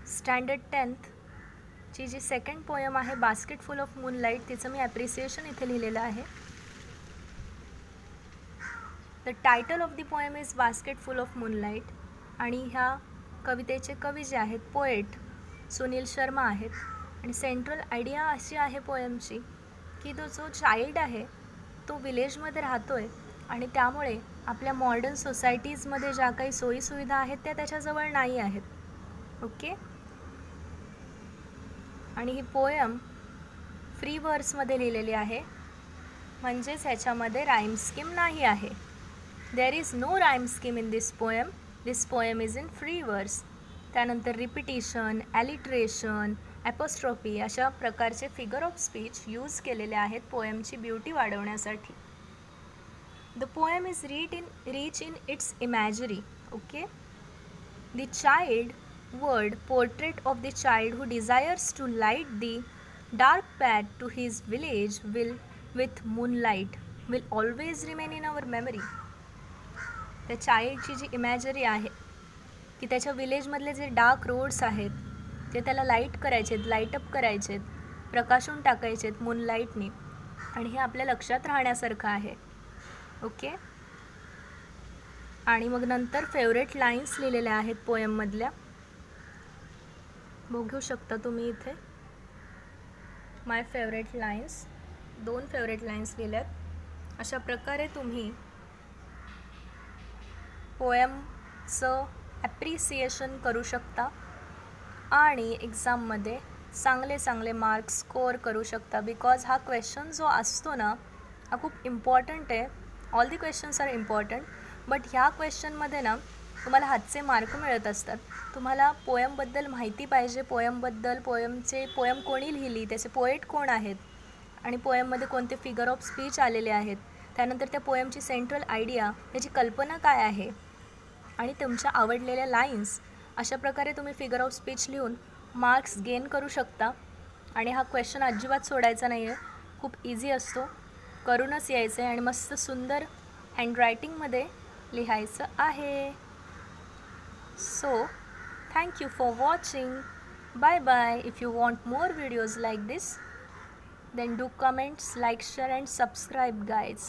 Standard 10th ची जी second poem आहे basket full of moonlight, तिचं मी ॲप्रिसिएशन इथे लिहिलेलं आहे. The title of the poem is basket full of moonlight. आणि ह्या कवितेचे कवी जे आहेत पोएट सुनील शर्मा आहेत. आणि सेंट्रल आयडिया अशी आहे पोएमची की तो जो चाइल्ड आहे तो विलेजमध्ये राहतो आहे आणि त्यामुळे आपल्या मॉडर्न सोसायटीजमध्ये ज्या काही सोयीसुविधा आहेत त्या त्याच्याजवळ नाही आहेत. ओके. आणि ही पोयम फ्री वर्समध्ये लिहिलेली आहे, म्हणजेच ह्याच्यामध्ये राईम स्कीम नाही आहे. There is no rhyme scheme in this poem. This poem is in free verse. त्यानंतर रिपिटिशन, ॲलिट्रेशन, ॲपोस्ट्रॉफी अशा प्रकारचे फिगर ऑफ स्पीच यूज केलेले आहेत पोएमची ब्युटी वाढवण्यासाठी. The poem is rich in its imagery. Okay. The child word portrait of the child who desires to light the dark path to his village with moonlight will always remain in our memory. त्या चाइल्डची जी imagery आहे की त्याच्या विलेजमधले जे dark roads आहेत ते त्याला light करायचेत, लाईटअप करायचेत, प्रकाशून टाकायचेत मूनलाईटनी, आणि हे आपल्या लक्षात राहण्यासारखं आहे. ओके. आणि मग नंतर फेवरेट लाईन्स लिहिलेल्या आहेत पोएममधल्या, बघू शकता तुम्ही इथे. माय फेवरेट लाईन्स, 2 फेवरेट लाईन्स लिहिल्यात. अशा प्रकारे तुम्ही पोएमचं ॲप्रिसिएशन करू शकता आणि एक्झाममध्ये चांगले मार्क्स स्कोअर करू शकता. बिकॉज हा क्वेश्चन जो असतो ना हा खूप इम्पॉर्टंट आहे. All the questions are important, but ह्या क्वेश्चनमध्ये ना तुम्हाला हातचे मार्क मिळत असतात. तुम्हाला पोएमबद्दल माहिती पाहिजे, पोएम कोणी लिहिली, त्याचे पोएट कोण आहेत आणि पोएममध्ये कोणते फिगर ऑफ स्पीच आलेले आहेत, त्यानंतर त्या पोएमची सेंट्रल आयडिया, त्याची कल्पना काय आहे आणि तुमच्या आवडलेल्या लाईन्स. अशा प्रकारे तुम्ही फिगर ऑफ स्पीच लिहून मार्क्स गेन करू शकता. आणि हा क्वेश्चन अजिबात सोडायचा नाही आहे, खूप इझी असतो, करूनच यायचं आहे आणि मस्त सुंदर हँडरायटिंगमध्ये लिहायचं आहे. So, thank you for watching. Bye bye. If you want more videos like this, then do comments, like, share and subscribe guys.